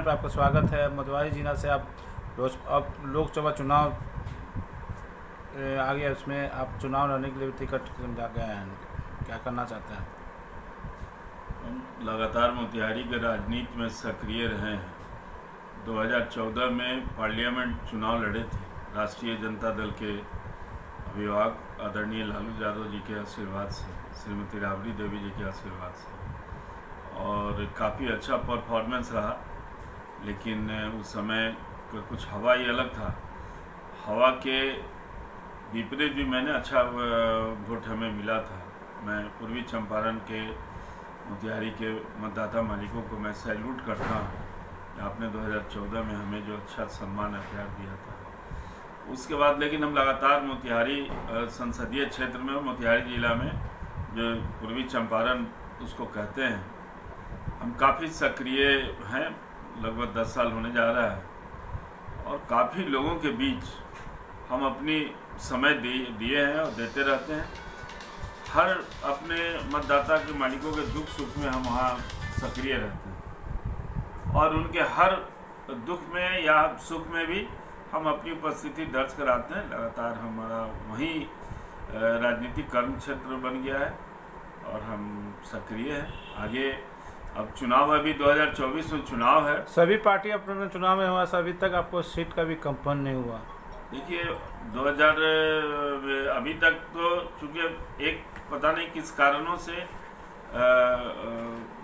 पे आपका स्वागत है। मोतिहारी जिला से आप अब लोकसभा चुनाव आ गया, उसमें आप चुनाव लड़ने के लिए टिकट गए हैं, क्या करना चाहते हैं? हम लगातार मोतिहारी के राजनीति में सक्रिय रहे हैं। 2014 में पार्लियामेंट चुनाव लड़े थे राष्ट्रीय जनता दल के अभिभावक आदरणीय लालू यादव जी के आशीर्वाद से, श्रीमती राबड़ी देवी जी के आशीर्वाद से, और काफ़ी अच्छा परफॉर्मेंस रहा। लेकिन उस समय का कुछ हवा ही अलग था। हवा के विपरीत भी मैंने अच्छा वोट हमें मिला था। मैं पूर्वी चंपारण के मोतिहारी के मतदाता मालिकों को मैं सैल्यूट करता हूँ। आपने 2014 में हमें जो अच्छा सम्मान और प्यार दिया था। उसके बाद लेकिन हम लगातार मोतिहारी संसदीय क्षेत्र में, मोतिहारी जिला में, जो पूर्वी चंपारण उसको कहते हैं, हम काफ़ी सक्रिय हैं। लगभग 10 साल होने जा रहा है और काफ़ी लोगों के बीच हम अपनी समय दिए हैं और देते रहते हैं। हर अपने मतदाता के मालिकों के दुख सुख में हम वहाँ सक्रिय रहते हैं और उनके हर दुख में या सुख में भी हम अपनी उपस्थिति दर्ज कराते हैं। लगातार हमारा वही राजनीतिक कर्म क्षेत्र बन गया है और हम सक्रिय हैं। आगे अब चुनाव, अभी 2024 में चुनाव है। सभी पार्टी अपने चुनाव में हुआ, अभी तक आपको सीट का भी कंफर्म नहीं हुआ। देखिए 2000 अभी तक तो चूँकि एक पता नहीं किस कारणों से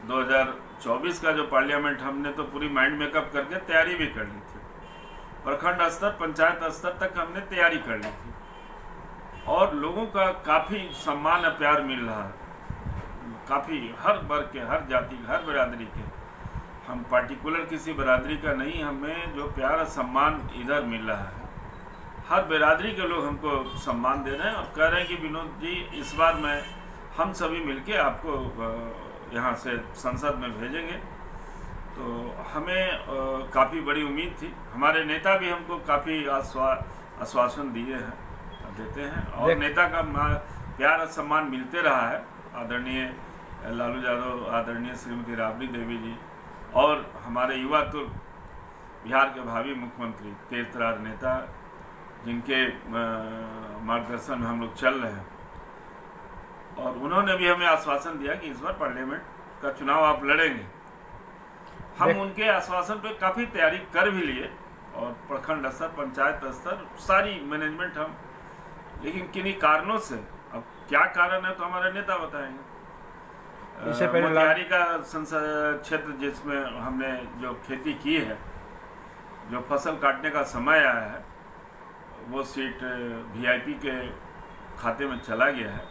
2024 का जो पार्लियामेंट, हमने तो पूरी माइंड मेकअप करके तैयारी भी कर ली थी। प्रखंड स्तर, पंचायत स्तर तक हमने तैयारी कर ली थी और लोगों का काफ़ी सम्मान और प्यार मिल रहा है। काफ़ी हर वर्ग के, हर जाति के, हर बिरादरी के, हम पार्टिकुलर किसी बिरादरी का नहीं, हमें जो प्यार और सम्मान इधर मिल रहा है। हर बिरादरी के लोग हमको सम्मान दे रहे हैं और कह रहे हैं कि विनोद जी इस बार हम सभी मिलके आपको यहाँ से संसद में भेजेंगे। तो हमें काफ़ी बड़ी उम्मीद थी। हमारे नेता भी हमको काफ़ी आश्वासन दिए हैं, देते हैं और नेता का प्यार और सम्मान मिलते रहा है। आदरणीय लालू यादव, आदरणीय श्रीमती राबड़ी देवी जी और हमारे युवा तुर्क, बिहार के भावी मुख्यमंत्री, तेज तर्रार नेता, जिनके मार्गदर्शन में हम लोग चल रहे हैं, और उन्होंने भी हमें आश्वासन दिया कि इस बार पार्लियामेंट का चुनाव आप लड़ेंगे। हम उनके आश्वासन पे काफ़ी तैयारी कर भी लिए और प्रखंड स्तर, पंचायत स्तर, सारी मैनेजमेंट हम, लेकिन किन्हीं कारणों से, अब क्या कारण है तो हमारे नेता बताएंगे। मोतिहारी का संसद क्षेत्र जिसमें हमने जो खेती की है, जो फसल काटने का समय आया है, वो सीट वीआईपी के खाते में चला गया है।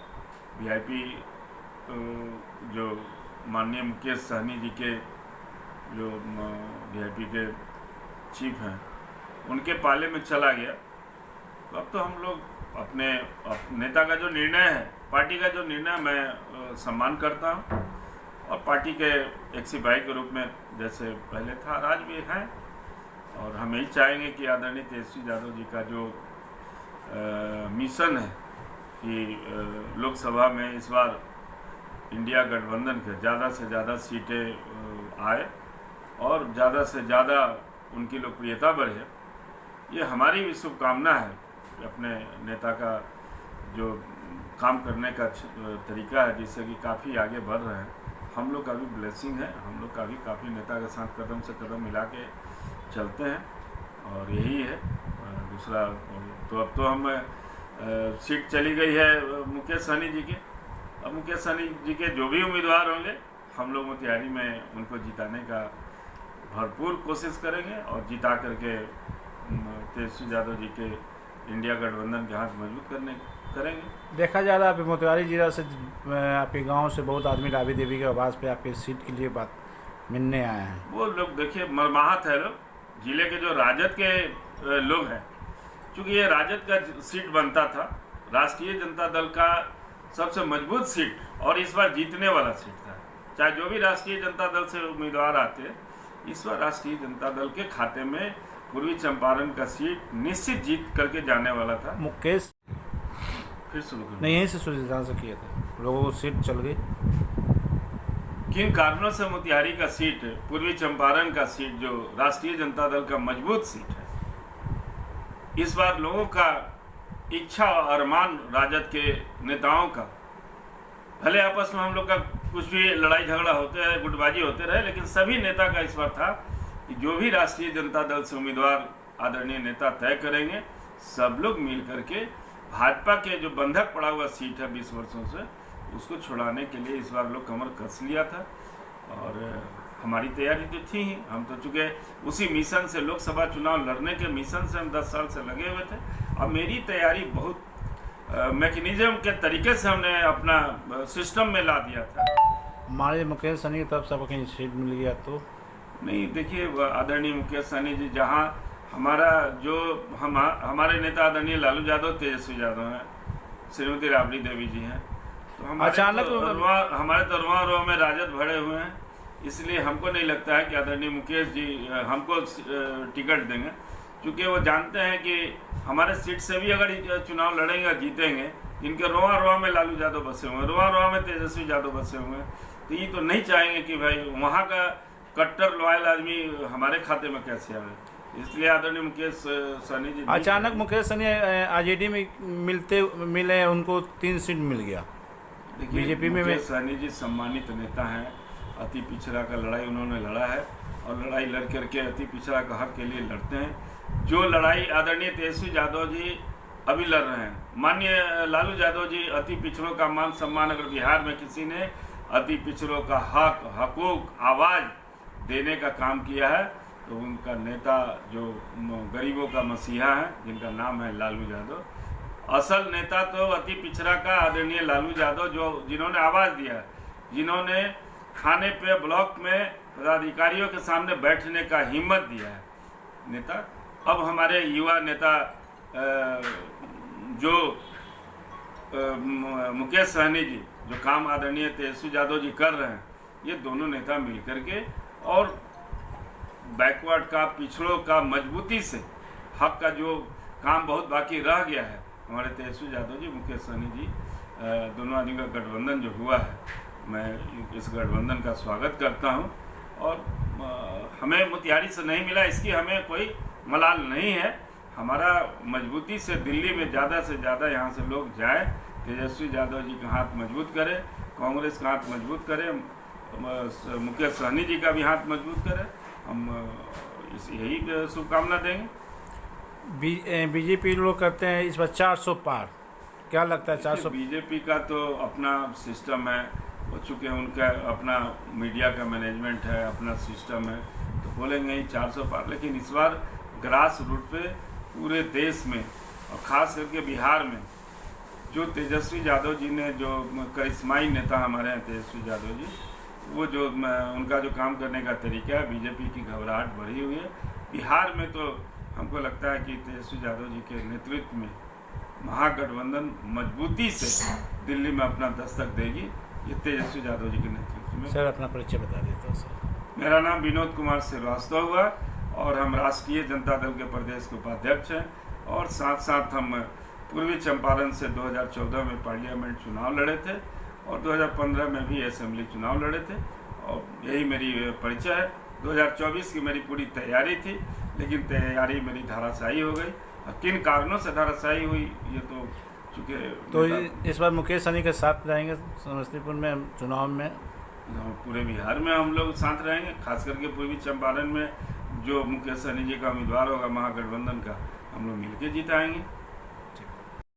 वीआईपी जो माननीय मुकेश सहनी जी के, जो वीआईपी के चीफ हैं, उनके पाले में चला गया। तो अब तो हम लोग अपने नेता का जो निर्णय है, पार्टी का जो निर्णय, मैं सम्मान करता हूँ और पार्टी के एक सिपाही के रूप में जैसे पहले था, आज भी है। और हम यही चाहेंगे कि आदरणीय तेजस्वी यादव जी का जो मिशन है कि लोकसभा में इस बार इंडिया गठबंधन के ज़्यादा से ज़्यादा सीटें आए और ज़्यादा से ज़्यादा उनकी लोकप्रियता बढ़े, ये हमारी भी शुभकामना है। अपने नेता का जो काम करने का तरीका है, जिससे कि काफ़ी आगे बढ़ रहे हैं। हम लोग का भी ब्लेसिंग है, हम लोग का भी काफ़ी नेता के साथ कदम से कदम मिला के चलते हैं और यही है। दूसरा तो अब तो हम सीट चली गई है मुकेश सहनी जी की। अब मुकेश सहनी जी के जो भी उम्मीदवार होंगे, हम लोग मोतिहारी में उनको जिताने का भरपूर कोशिश करेंगे और जिता करके तेजस्वी यादव जी के इंडिया गठबंधन के हाथ मजबूत करेंगे। देखा जा रहा है अभी मोतिहारी जिला से, आपके गांव से बहुत आदमी राबड़ी देवी के आवाज़ पे आपके सीट के लिए बात मिलने आए हैं। वो लोग देखिए मरमाहत है लोग, जिले के जो राजद के लोग हैं, क्योंकि ये राजद का सीट बनता था, राष्ट्रीय जनता दल का सबसे मजबूत सीट और इस बार जीतने वाला सीट था। चाहे जो भी राष्ट्रीय जनता दल से उम्मीदवार आते, इस बार राष्ट्रीय जनता दल के खाते में पूर्वी चंपारण का सीट निश्चित जीत करके जाने वाला था। मुकेश फिर शुरू नहीं, यहीं से शुरू से किए थे, लोगों को सीट चल गई। किन कारणों से मोतिहारी का सीट, पूर्वी चंपारण का सीट जो राष्ट्रीय जनता दल का मजबूत सीट है, इस बार लोगों का इच्छा और अरमान, राजद के नेताओं का, भले आपस में हम लोग का कुछ भी लड़ाई झगड़ा होते रहे, गुटबाजी होते रहे, लेकिन सभी नेता का इस बार था कि जो भी राष्ट्रीय जनता दल से उम्मीदवार आदरणीय नेता तय करेंगे, सब लोग मिल करके भाजपा के जो बंधक पड़ा हुआ सीट है 20 वर्षों से, उसको छुड़ाने के लिए इस बार लोग कमर कस लिया था। और हमारी तैयारी तो थी ही, हम तो चूँकि उसी मिशन से, लोकसभा चुनाव लड़ने के मिशन से हम 10 साल से लगे हुए थे। अब मेरी तैयारी बहुत मैकेनिज्म के तरीके से हमने अपना सिस्टम में ला दिया था। माननीय मुकेश सहनी की तरफ से आपको कहीं सीट मिल गया तो? नहीं, देखिए आदरणीय मुकेश सहनी जी, जहाँ हमारा जो हमारे नेता आदरणीय लालू यादव, तेजस्वी यादव हैं, श्रीमती राबड़ी देवी जी हैं, तो हमारे अचानक हमारे तो रुआ में राजद भरे हुए हैं, इसलिए हमको नहीं लगता है कि आदरणीय मुकेश जी हमको टिकट देंगे, क्योंकि वो जानते हैं कि हमारे सीट से भी अगर चुनाव लड़ेंगे, जीतेंगे, इनके रुआ में लालू यादव बसे हुए हैं, रुआ में तेजस्वी यादव बसे हुए हैं, तो ये तो नहीं चाहेंगे कि भाई वहाँ का कट्टर लॉयल आदमी हमारे खाते में कैसे आए। इसलिए आदरणीय मुकेश सहनी जी, अचानक मुकेश सहनी आरजेडी में मिले, उनको 3 सीट मिल गया। देखिए बीजेपी में मुकेश सहनी जी सम्मानित नेता हैं, अति पिछड़ा का लड़ाई उन्होंने लड़ा है और लड़ाई लड़ करके अति पिछड़ा का हक के लिए लड़ते हैं। जो लड़ाई आदरणीय तेजस्वी यादव जी अभी लड़ रहे हैं, माननीय लालू यादव जी अति पिछड़ों का मान सम्मान, अगर बिहार में किसी ने अति पिछड़ों का हक, हकूक, आवाज़ देने का काम किया है तो उनका नेता जो गरीबों का मसीहा है, जिनका नाम है लालू यादव। असल नेता तो अति पिछड़ा का आदरणीय लालू यादव, जो जिन्होंने आवाज़ दिया, जिन्होंने थाने पे, ब्लॉक में पदाधिकारियों के सामने बैठने का हिम्मत दिया है नेता। अब हमारे युवा नेता जो मुकेश सहनी जी, जो काम आदरणीय तेजस्वी यादव जी कर रहे हैं, ये दोनों नेता मिल करके और बैकवर्ड का, पिछड़ों का मजबूती से, हक का जो काम बहुत बाकी रह गया है, हमारे तेजस्वी यादव जी, मुकेश सहनी जी, दोनों आदमी का गठबंधन जो हुआ है, मैं इस गठबंधन का स्वागत करता हूं। और हमें मोतिहारी से नहीं मिला, इसकी हमें कोई मलाल नहीं है। हमारा मजबूती से दिल्ली में ज़्यादा से ज़्यादा यहाँ से लोग जाए, तेजस्वी यादव जी का हाथ मजबूत करें, कांग्रेस का हाथ मजबूत करें, मुकेश सहनी जी का भी हाथ मजबूत करें। हम यही शुभकामना देंगे। बीजेपी लोग कहते हैं इस बार 400 पार, क्या लगता है 400? बीजेपी का तो अपना सिस्टम है, हो चुके हैं, उनका अपना मीडिया का मैनेजमेंट है, अपना सिस्टम है, तो बोलेंगे ही 400 पार। लेकिन इस बार ग्रास रूट पे पूरे देश में और ख़ास करके बिहार में जो तेजस्वी यादव जी ने, जो करिश्माई नेता हमारे हैं तेजस्वी यादव जी, वो जो उनका जो काम करने का तरीका है, बीजेपी की घबराहट बढ़ी हुई है बिहार में। तो हमको लगता है कि तेजस्वी यादव जी के नेतृत्व में महागठबंधन मजबूती से दिल्ली में अपना दस्तक देगी, ये तेजस्वी यादव जी के नेतृत्व में। सर अपना परिचय बता देते हैं सर। मेरा नाम विनोद कुमार श्रीवास्तव हुआ और हम राष्ट्रीय जनता दल के प्रदेश के उपाध्यक्ष हैं, और साथ साथ हम पूर्वी चंपारण से 2014 में पार्लियामेंट चुनाव लड़े थे और 2015 में भी असेंबली चुनाव लड़े थे, और यही मेरी परिचय है। 2024 की मेरी पूरी तैयारी थी, लेकिन तैयारी मेरी धाराशायी हो गई। किन कारणों से धाराशायी हुई, ये तो चूँकि तो इस बार मुकेश सहनी के साथ रहेंगे समस्तीपुर में चुनाव में? पूरे बिहार में हम लोग साथ रहेंगे, खास करके पूर्वी चंपारण में जो मुकेश सहनी जी का उम्मीदवार होगा महागठबंधन का, हम लोग मिलकर जिताएंगे।